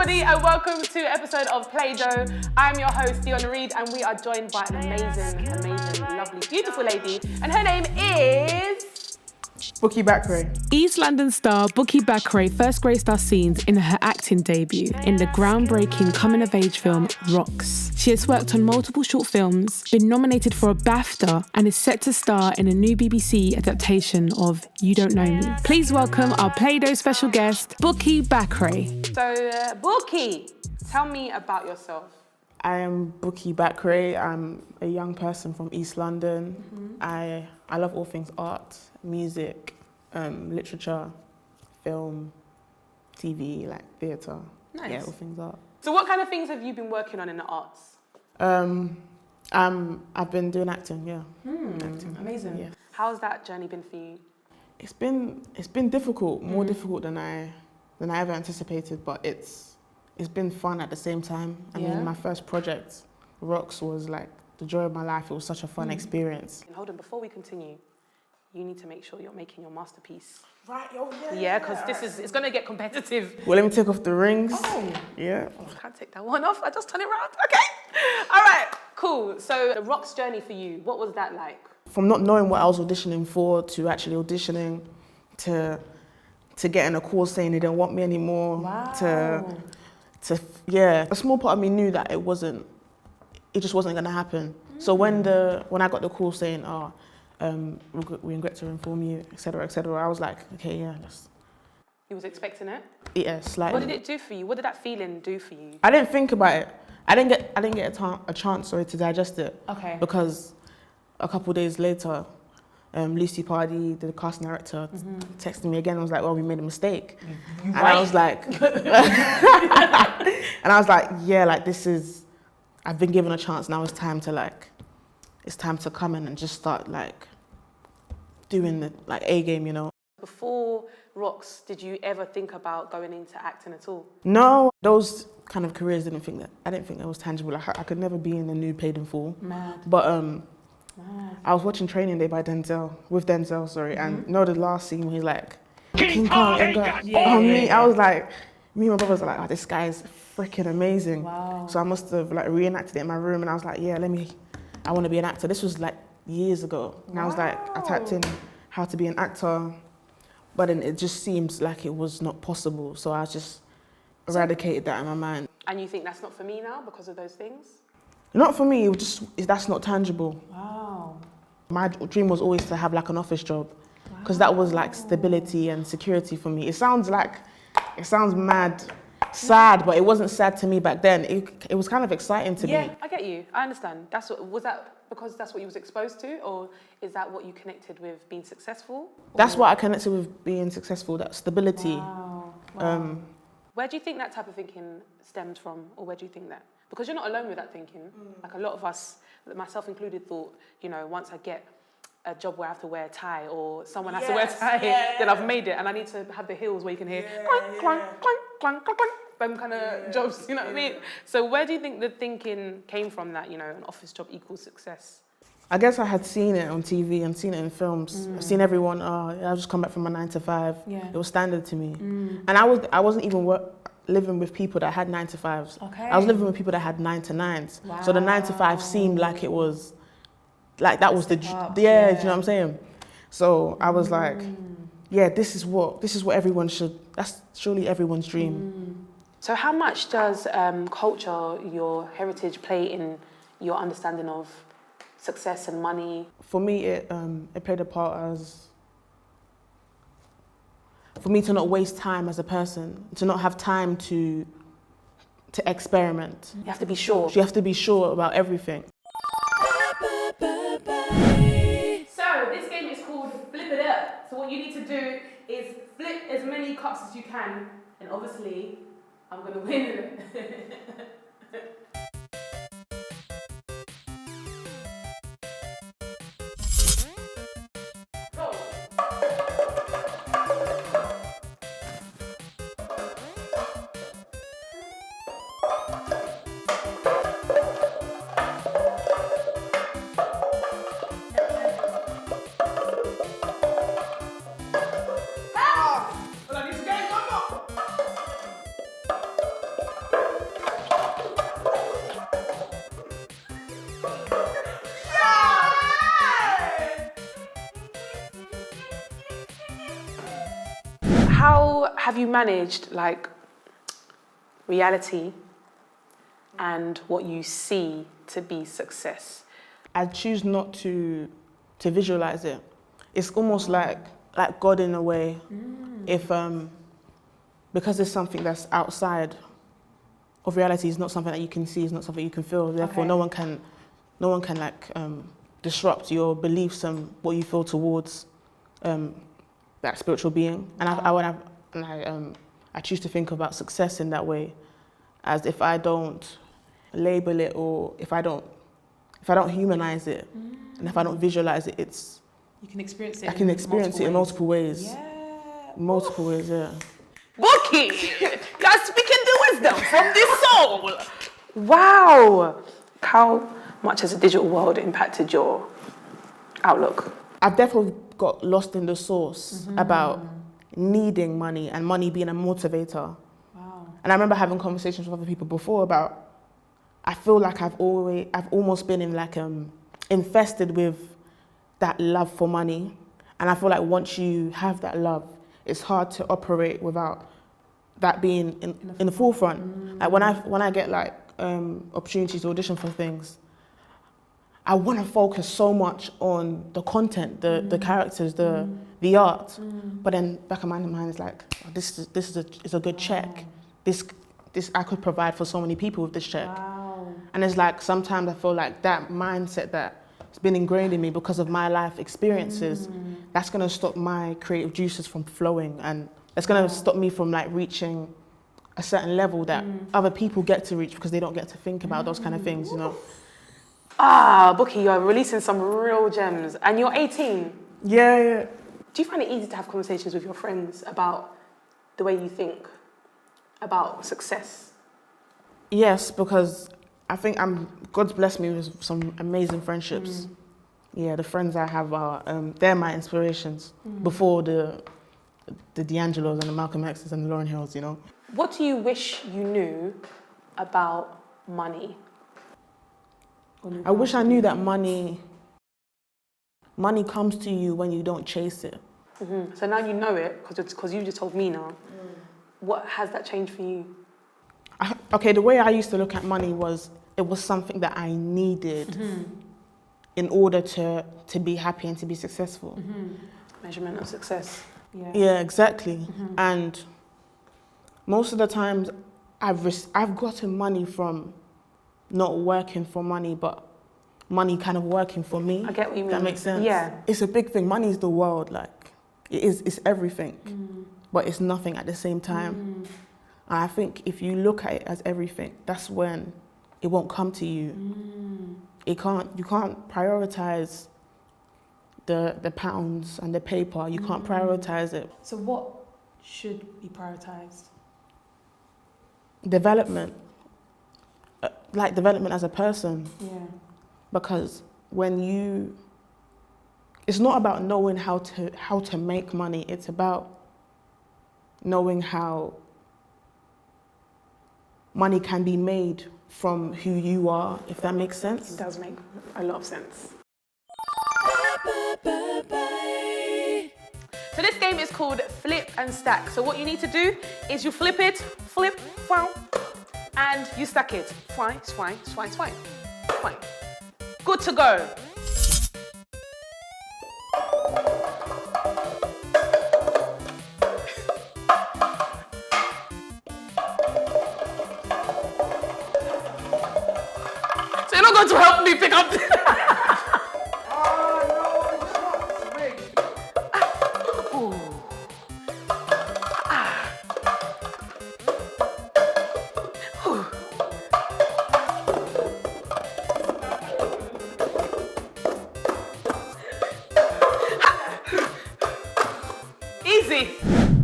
everybody, and welcome to an episode of Play-Doh. I'm your host, Dion Reed, and we are joined by an amazing, lovely, beautiful lady, and her name is... Bukky Bakray. East London star Bukky Bakray first graced our scenes in her acting debut in the groundbreaking coming-of-age film Rocks. She has worked on multiple short films, been nominated for a BAFTA, and is set to star in a new BBC adaptation of You Don't Know Me. Please welcome our Play-Doh special guest, Bukky Bakray. So, Bukky, tell me about yourself. I am Bukky Bakray. I'm a young person from East London. I love all things art, music, literature, film, TV, like theatre. Nice. Yeah, all things art. So what kind of things have you been working on in the arts? I've been doing acting, yeah. Acting. Amazing. Yeah. How's that journey been for you? It's been difficult, more difficult than I ever anticipated, but it's been fun at the same time. I mean, my first project, Rocks, was like the joy of my life. It was such a fun experience. And hold on, before we continue, you need to make sure you're making your masterpiece. Right, Yeah, because it's going to get competitive. Well, let me take off the rings. Oh. Yeah. I can't take that one off. I just turn it around. Okay. All right. Cool. So the Rocks journey for you, what was that like? From not knowing what I was auditioning for to actually auditioning to getting a call saying they don't want me anymore. Wow. To a small part of me knew that it just wasn't going to happen. So when I got the call saying, we regret to inform you, etc., I was like, okay, yeah, let's. You was expecting it? Yeah, slightly. What did it do for you? What did that feeling do for you? I didn't think about it. I didn't get a chance to digest it. Okay. Because a couple of days later, Lucy Pardy, the casting director, texted me again. I was like, well, we made a mistake. And I was like, yeah, like I've been given a chance. Now it's time to come in and just start like doing the A game, you know. Before Rocks, did you ever think about going into acting at all? No, those kind of careers I didn't think that was tangible. Like, I could never be in the new Paid in Full. Mad. But Mad. I was watching Training Day with Denzel, and you know the last scene where he's like, King Kong, me. I was like, me and my brothers are like, oh, this guy is freaking amazing. Wow. So I must have like reenacted it in my room, and I was like, yeah, I want to be an actor. This was like years ago. And I was like, I typed in how to be an actor, but then it just seems like it was not possible. So I just eradicated that in my mind. And you think that's not for me now because of those things? Not for me, that's not tangible. Wow. My dream was always to have like an office job, because that was like stability and security for me. It sounds mad, sad, but it wasn't sad to me back then. It was kind of exciting to me. Yeah, I get you. I understand. Was that because that's what you was exposed to, or is that what you connected with being successful? That's what I connected with being successful, that stability. Wow. Where do you think that type of thinking stemmed from, or where do you think that? Because you're not alone with that thinking. Like a lot of us, myself included, thought, you know, once I get a job where I have to wear a tie, or someone has to wear a tie, then I've made it, and I need to have the heels where you can hear clank, clank, clank, clank, clank, clank, them kind of jobs, you know what I mean? So where do you think the thinking came from that, you know, an office job equals success? I guess I had seen it on TV and seen it in films. I've seen everyone, I'll just come back from my 9 to 5. Yeah. It was standard to me. And I wasn't even living with people that had 9 to 5s. Okay. I was living with people that had 9 to 9s. Wow. So the 9 to 5 seemed like it was, like that was the, do you know what I'm saying? So I was like, yeah, this is what everyone that's surely everyone's dream. So how much does culture, your heritage, play in your understanding of success and money? For me, it played a part for me to not waste time as a person, to not have time to experiment. You have to be sure. You have to be sure about everything. So this game is called Flip It Up. So what you need to do is flip as many cups as you can, and obviously I'm gonna win. Go. How have you managed like reality and what you see to be success? I choose not to visualize it. It's almost like God in a way. If because it's something that's outside of reality, it's not something that you can see, it's not something you can feel. Therefore, no one can like disrupt your beliefs and what you feel towards that spiritual being. And I choose to think about success in that way, as if I don't label it, or if I don't humanize it, and if I don't visualize it, you can experience it. I can experience it in multiple ways. Yeah. Multiple ways, yeah. Bukky, you're speaking the wisdom from the soul. Wow. How much has the digital world impacted your outlook? I've definitely got lost in the source about needing money and money being a motivator. Wow. And I remember having conversations with other people before about, I feel like I've almost been in like infested with that love for money. And I feel like once you have that love, it's hard to operate without that being in the forefront. Like when I get like opportunities to audition for things, I want to focus so much on the content, the characters, the art. But then back of my mind is like, oh, this is a good check. This I could provide for so many people with this check. Wow. And it's like sometimes I feel like that mindset that's been ingrained in me because of my life experiences, that's going to stop my creative juices from flowing, and that's going to stop me from like reaching a certain level that other people get to reach because they don't get to think about those kind of things, you know. Bukky, you're releasing some real gems, and you're 18. Yeah. Do you find it easy to have conversations with your friends about the way you think about success? Yes, because I think God's blessed me with some amazing friendships. Yeah, the friends I have are they're my inspirations before the D'Angelos and the Malcolm X's and the Lauryn Hills, you know. What do you wish you knew about money? I wish I knew that money comes to you when you don't chase it. So now you know it, because you just told me now. What has that changed for you? Okay, the way I used to look at money was, it was something that I needed in order to be happy and to be successful. Measurement of success. Yeah, exactly. And most of the times I've gotten money from not working for money, but money kind of working for me. I get what you mean. That makes sense. Yeah. It's a big thing. Money is the world. Like, it's everything, but it's nothing at the same time. And I think if you look at it as everything, that's when it won't come to you. You can't prioritize the pounds and the paper. You can't prioritize it. So what should be prioritized? Development. Like development as a person. Yeah. Because it's not about knowing how to make money, it's about knowing how money can be made from who you are, if that makes sense. It does make a lot of sense. So this game is called Flip and Stack. So what you need to do is you flip it, flip, wow, and you stack it. Swine. Good to go. So you're not going to help me pick up Easy.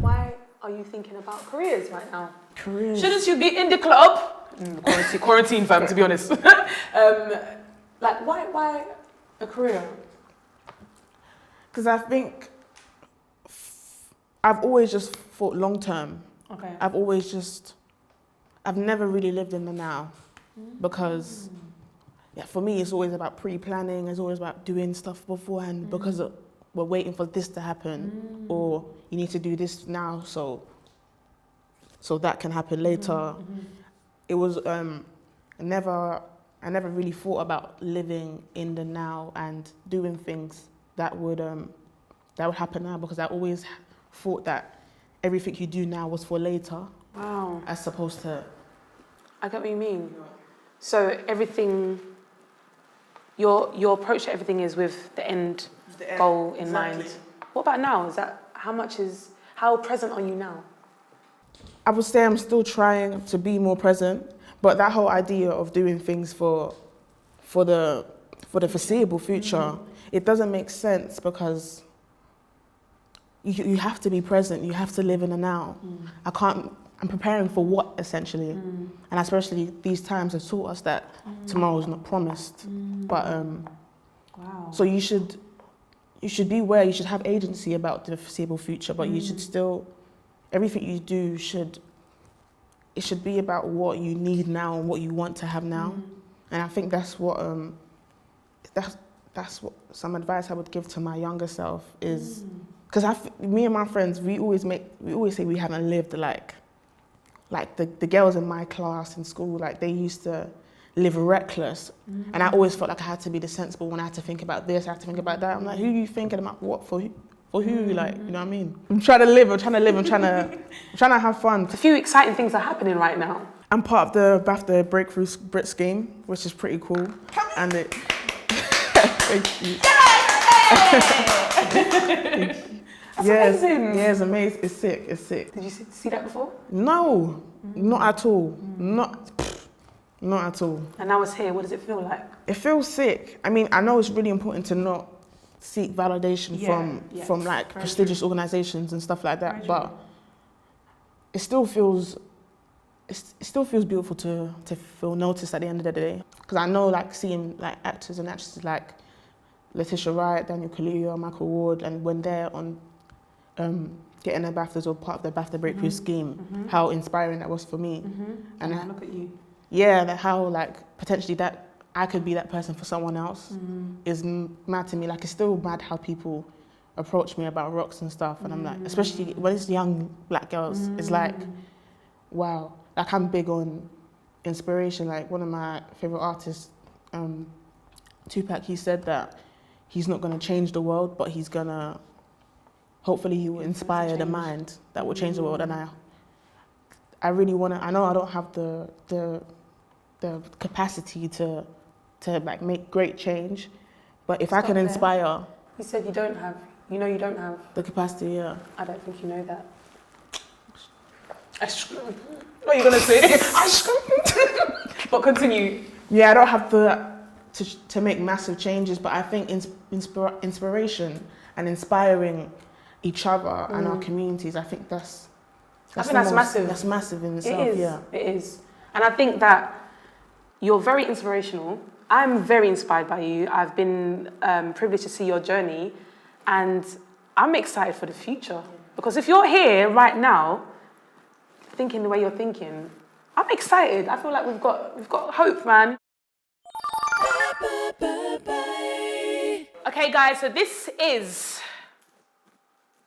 Why are you thinking about careers right now? Careers. Shouldn't you be in the club? Quarantine fam, to be honest. Like, why a career? Because I think I've always just thought long term. Okay. I've never really lived in the now, because for me it's always about pre-planning, it's always about doing stuff beforehand, because we're waiting for this to happen, or you need to do this now so that can happen later. It was I never really thought about living in the now and doing things that would happen now, because I always thought that everything you do now was for later. Wow. As opposed to... I get what you mean. So everything, your approach to everything is with the end goal in mind. What about now? How present are you now? I would say I'm still trying to be more present, but that whole idea of doing things for the foreseeable future, it doesn't make sense, because you have to be present, you have to live in the now. I'm preparing for what, essentially? And especially these times have taught us that tomorrow's not promised. But wow. So you should be aware, you should have agency about the foreseeable future, but you should still, everything you do should be about what you need now and what you want to have now. And I think that's what some advice I would give to my younger self is, because me and my friends, we always say we haven't lived like the girls in my class in school, like they used to live reckless. And I always felt like I had to be the sensible one. I had to think about this, I had to think about that. I'm like, who are you thinking about what for? For who? Like, you know what I mean? I'm trying to live, I'm trying to have fun. A few exciting things are happening right now. I'm part of the BAFTA Breakthrough Brit scheme, which is pretty cool. And it... Thank you. That's amazing. Yeah, it's amazing. It's sick, it's sick. Did you see that before? No, not at all. Not at all. And now it's here, what does it feel like? It feels sick. I mean, I know it's really important to not seek validation from like prestigious organizations and stuff like that, but it still feels beautiful to feel noticed at the end of the day. Because I know, like, seeing like actors and actresses like Letitia Wright, Daniel Kaluuya, Michael Ward, and when they're on getting their BAFTAs or part of the BAFTA Breakthrough scheme, how inspiring that was for me. And look at you. Yeah, that how like potentially that I could be that person for someone else is mad to me. Like, it's still mad how people approach me about rocks and stuff, and I'm like, especially when it's young black girls, it's like, wow. Like, I'm big on inspiration. Like, one of my favorite artists, Tupac, he said that he's not going to change the world, but he's going to, hopefully he will inspire the mind that will change the world. And I really want to, I know I don't have the capacity to like make great change, but if I can inspire. You said you don't have, you don't have. The capacity, yeah. I don't think you know that. What are you going to say? But continue. Yeah, I don't have to make massive changes, but I think inspiration and inspiring each other and our communities, I think that's massive. That's massive in itself. It is. And I think that you're very inspirational. I'm very inspired by you. I've been privileged to see your journey, and I'm excited for the future. Because if you're here right now, thinking the way you're thinking, I'm excited. I feel like we've got hope, man. Okay, guys, so this is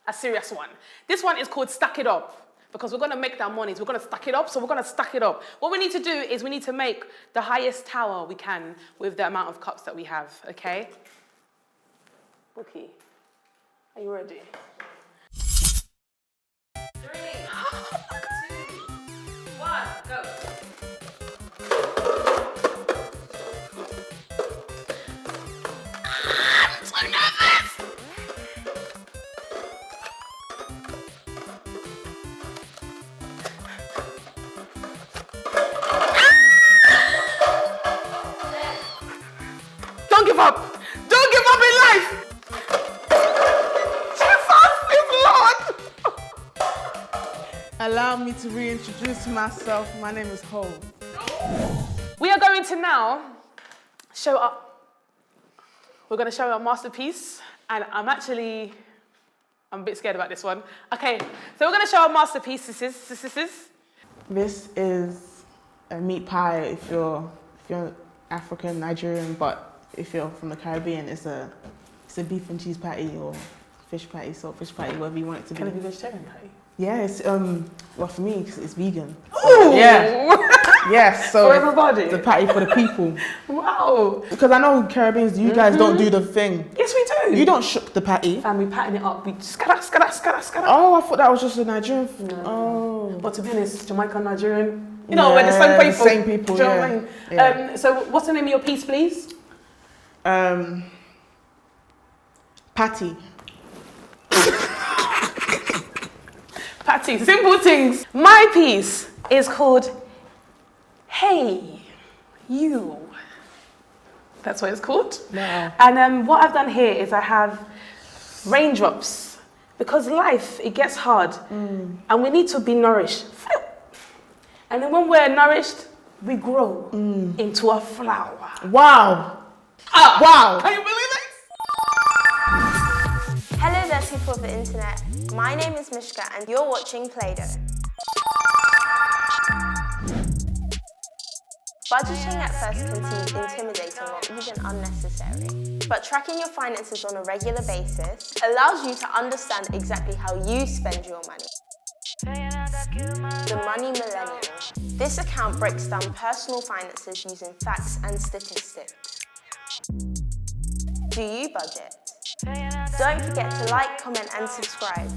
a serious one. This one is called Stack It Up, because we're going to make that money. We're going to stack it up, so we're going to stack it up. What we need to do is we need to make the highest tower we can with the amount of cups that we have, okay? Bukky, are you ready? 3, 2, 1, go. I'm so nervous. Don't give up. Don't give up in life. Allow me to reintroduce myself. My name is Ho. We are going to now show up. We're going to show our masterpiece, and I'm a bit scared about this one. Okay, so we're going to show our masterpiece. This is a meat pie if you're African, Nigerian, but if you're from the Caribbean, it's a It's a beef and cheese patty or fish patty, salt fish patty, whatever you want it to be. Can it be vegetarian patty? Yeah, it's well for me it's vegan. Ooh. Yeah. Yes, so For everybody. the patty for the people. Wow. Because I know Caribbeans, you guys don't do the thing. Yes, we do. You don't shook the patty. And we patting it up. We skada. Oh, I thought that was just a Nigerian. No. Oh. But to be honest, Jamaican, Nigerian, you know, we're the same people. The same people. Do you know Yeah. what I mean? Yeah. So what's the name of your piece, please? Patty. Patty, simple things. My piece is called Hey You. That's what it's called. Wow. And what I've done here is I have raindrops because life, it gets hard and we need to be nourished. And then when we're nourished, we grow into a flower. Wow. Wow. Can you believe it? Hello there, people of the internet. My name is Mishka and you're watching Play-Doh. Budgeting at first can seem intimidating or even unnecessary. But tracking your finances on a regular basis allows you to understand exactly how you spend your money. The Money Millennial. This account breaks down personal finances using facts and statistics. Do you budget? Don't forget to like, comment and subscribe.